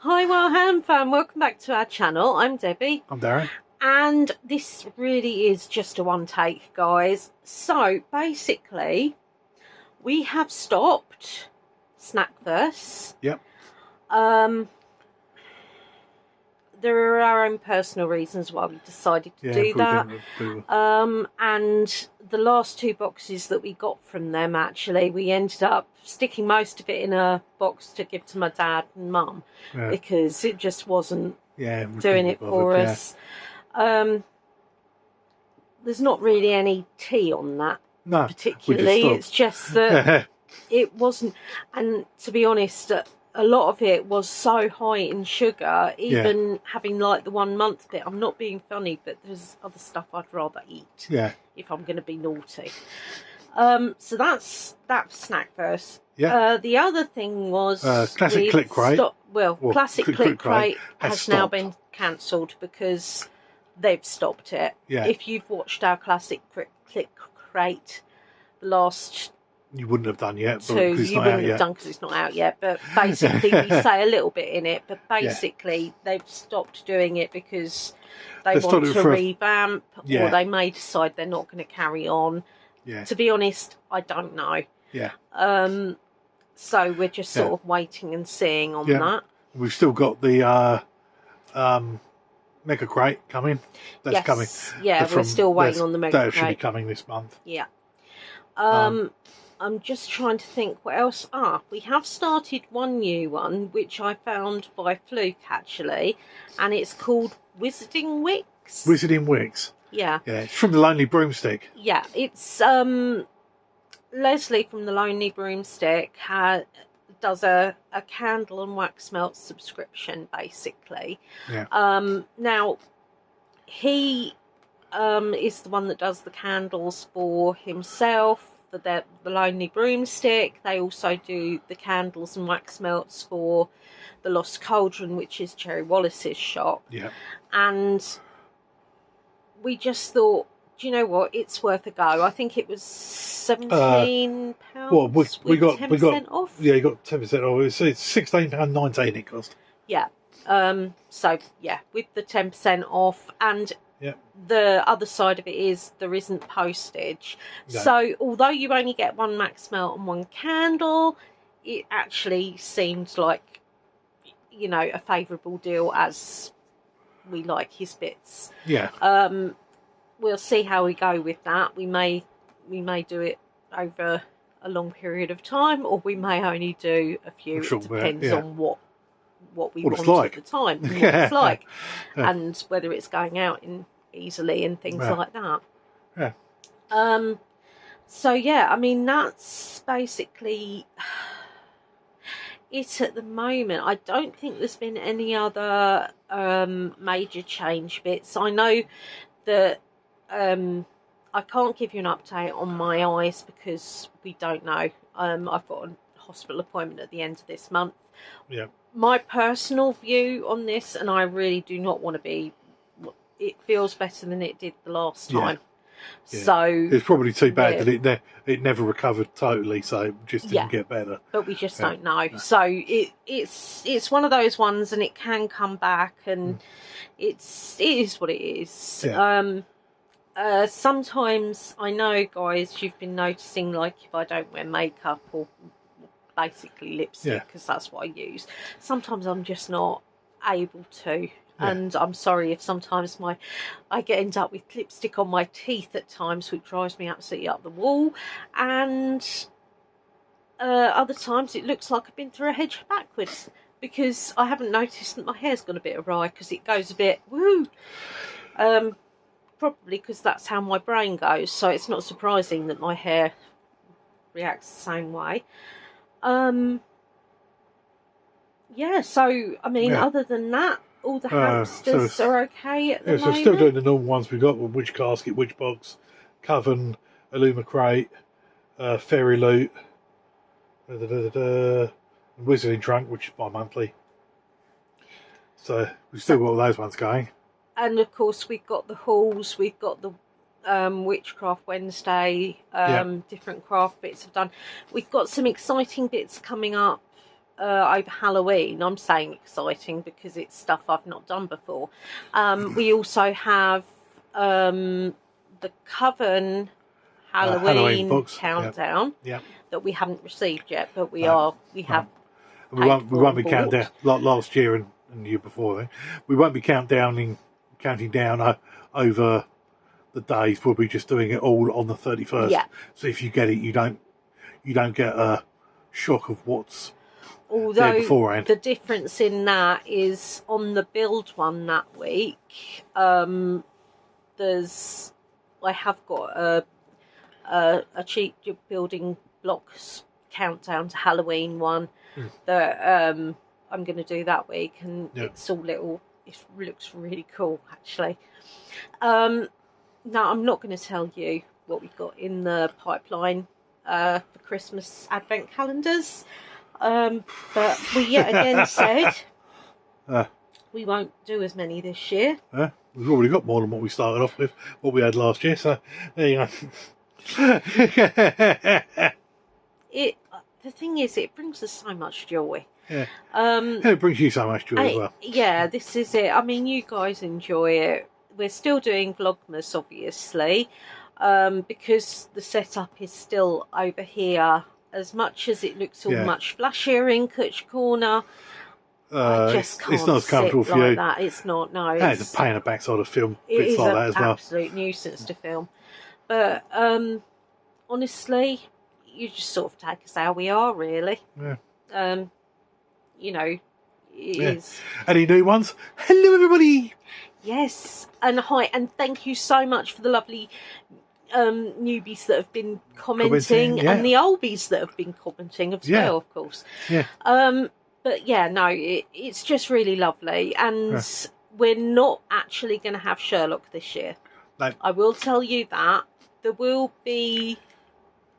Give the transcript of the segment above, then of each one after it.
Hi Wellham fan, welcome back to our channel. I'm Debbie. I'm Darren. And this really is just a one take, guys. So basically, we have stopped Snackverse. Yep. There are our own personal reasons why we decided to do that. And the last two boxes that we got from them, actually, we ended up sticking most of it in a box to give to my dad and mum because it just wasn't doing it for us. There's not really any tea on that particularly. It's just that it wasn't, and to be honest, a lot of it was so high in sugar, even having like the 1 month bit. I'm not being funny, but there's other stuff I'd rather eat if I'm going to be naughty. So that's that for Snackverse. The other thing was Classic Click Crate. Classic Click Crate has now been cancelled because they've stopped it. If you've watched our Classic Click Crate, the last... You wouldn't have done yet. You wouldn't have done because it's not out yet. But basically, we say a little bit in it. But basically, they've stopped doing it because they want to revamp, or they may decide they're not going to carry on. To be honest, I don't know. So we're just sort of waiting and seeing on that. We've still got the Mega Crate coming. That's coming. Yeah, we're still waiting on the Mega Crate. That should be coming this month. I'm just trying to think what else. We have started one new one, which I found by fluke, actually, and it's called Wizarding Wicks. Wizarding Wicks? Yeah, it's from the Lonely Broomstick. Yeah, it's Leslie from the Lonely Broomstick does a candle and wax melt subscription, basically. Now, he is the one that does the candles for himself, for the Lonely Broomstick. They also do the candles and wax melts for the Lost Cauldron, which is Cherry Wallace's shop. And we just thought, do you know what, it's worth a go. I think it was £17. Well, we got 10% off. Yeah, you got 10% off. It's £16.19 it cost. So with the 10% off, and the other side of it is there isn't postage. So although you only get one max melt and one candle, it actually seemed like, you know, a favourable deal, as we like his bits. We'll see how we go with that. We may do it over a long period of time, or we may only do a few. It depends on what we want at the time, and what it's like, and whether it's going out easily and things like that. So I mean, that's basically it at the moment. I don't think there's been any other major change bits. I know that I can't give you an update on my eyes because we don't know. I've got a hospital appointment at the end of this month. My personal view on this, and I really do not want to be, it feels better than it did the last time. So it's probably too bad that it never recovered totally, so it just didn't get better. But we just don't know. So it's one of those ones, and it can come back, and it is what it is. Sometimes, I know, guys, you've been noticing, like, if I don't wear makeup or basically lipstick, because that's what I use, sometimes I'm just not able to. And I'm sorry if sometimes I end up with lipstick on my teeth at times, which drives me absolutely up the wall. And other times it looks like I've been through a hedge backwards, because I haven't noticed that my hair's gone a bit awry, because it goes a bit woo. Probably because that's how my brain goes, so it's not surprising that my hair reacts the same way. So I mean, other than that, all the hamsters are okay at the moment. So still doing the normal ones we've got: Witch Casket, Witch Box, Coven, Illuma Crate, Fairy Loot, Wizarding Trunk, which is bi-monthly. So we've still got all those ones going. And of course, we've got the hauls, we've got the Witchcraft Wednesday, different craft bits have done. We've got some exciting bits coming up over Halloween. I'm saying exciting because it's stuff I've not done before. We also have the Coven Halloween books. countdown Yeah. that we haven't received yet, but we have. We won't be counting down like last year and the year before. Then we won't be counting down over the days. We'll be just doing it all on the 31st. Yeah. So if you get it, you don't get a shock of what's Although there beforehand. The difference in that is on the build one that week. I have got a cheap building blocks countdown to Halloween one that I'm going to do that week, and it's all little. It looks really cool, actually. No, I'm not going to tell you what we've got in the pipeline for Christmas advent calendars, but we yet again said we won't do as many this year. We've already got more than what we started off with, what we had last year. So there you go. The thing is, it brings us so much joy. Yeah. It brings you so much joy as well. Yeah, this is it. I mean, you guys enjoy it. We're still doing Vlogmas, obviously, because the setup is still over here. As much as it looks all much flashier in Kutch Corner, I just can't it's not as comfortable sit for like you. that. It's not. No, it's a pain in the backside of film. It is like that as well. Absolute nuisance to film. But honestly, you just sort of take us how we are, really. Yeah. You know, it is. Any new ones? Hello, everybody. Yes, and hi, and thank you so much for the lovely newbies that have been commenting and the oldies that have been commenting as well, of course. Yeah. But yeah, no, it's just really lovely, and we're not actually going to have Sherlock this year. No. I will tell you that. There will be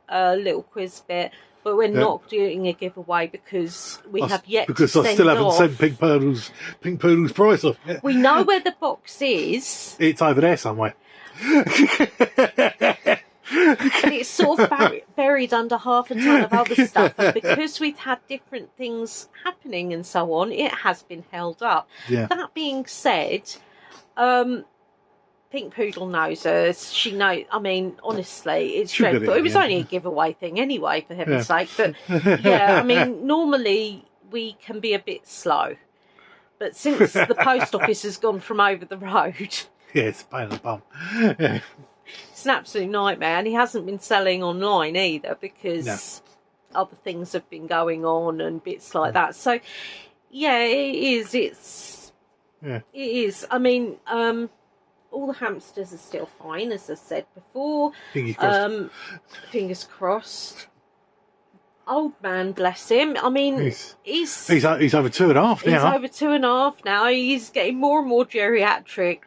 a little quiz bit, but we're not doing a giveaway because we have yet because to I still haven't sent Pink Poodle's price off yet. We know where the box is. It's over there somewhere. And it's sort of buried under half a ton of other stuff, and because we've had different things happening and so on, it has been held up. That being said, Pink Poodle knows us. She knows. I mean, honestly, it's dreadful. It was only a giveaway thing anyway, for heaven's sake. But I mean, normally we can be a bit slow, but since the post office has gone from over the road, it's a pain in the bum. It's an absolute nightmare, and he hasn't been selling online either because other things have been going on and bits like that. So, yeah, it is. It is. I mean, all the hamsters are still fine, as I said before. Fingers crossed. Old man, bless him. I mean, he's over 2.5 now. He's over 2.5 now. He's getting more and more geriatric.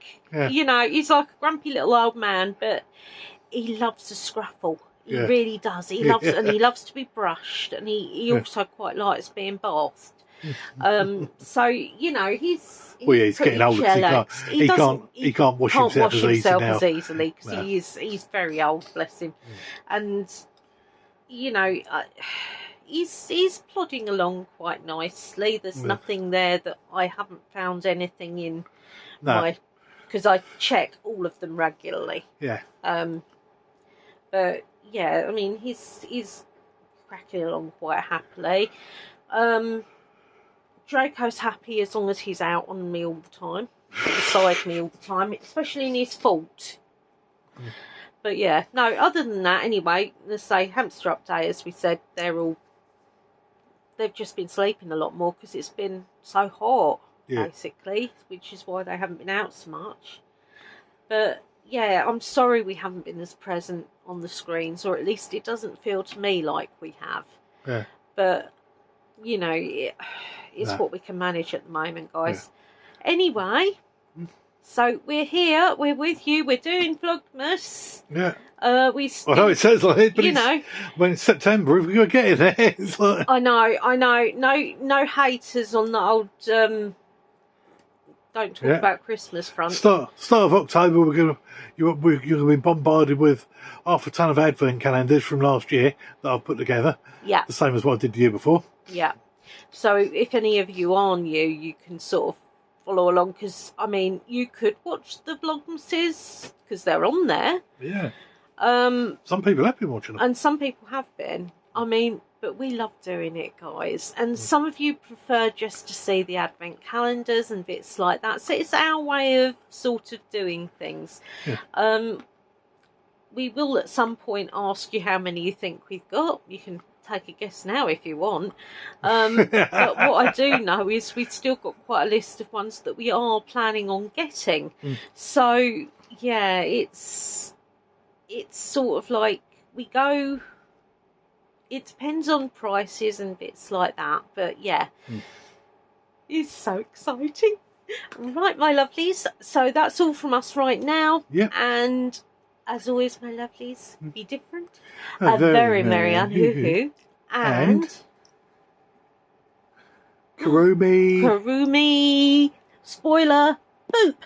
You know, he's like a grumpy little old man, but he loves a scruffle. He really does. He loves and he loves to be brushed, and he also quite likes being bathed. So you know, he's getting older. He can't wash himself as easily because he's very old, bless him. And you know, he's plodding along quite nicely. There's nothing there that I haven't found anything in because I check all of them regularly. But yeah, I mean, he's cracking along quite happily. Draco's happy as long as he's out on me all the time, beside me all the time, especially in his fault. But yeah, no, other than that, anyway, let's say hamster update, as we said, they've just been sleeping a lot more because it's been so hot, basically, which is why they haven't been out so much. But yeah, I'm sorry we haven't been as present on the screens, or at least it doesn't feel to me like we have. But, you know, it's what we can manage at the moment, guys. Anyway, so we're here, we're with you, we're doing Vlogmas. I know it says like it, but you know, when it's September, if we were getting there, it's like... I know. No haters on the old don't talk about Christmas front. Start of October, you're going to be bombarded with half a ton of advent calendars from last year that I've put together. The same as what I did the year before. So if any of you are new, you can sort of follow along, because I mean, you could watch the Vlogmases because they're on there. Yeah. Some people have been watching them, and some people have been. I mean, but we love doing it, guys. And some of you prefer just to see the advent calendars and bits like that. So it's our way of sort of doing things. Yeah. We will at some point ask you how many you think we've got. You can take a guess now if you want. But what I do know is we've still got quite a list of ones that we are planning on getting. So yeah, it's sort of like we go. It depends on prices and bits like that, but yeah, it's so exciting. Right, my lovelies. So that's all from us right now. Yeah. And as always, my lovelies, be different. A very merry hoo-hoo. And Karumi. Spoiler, boop.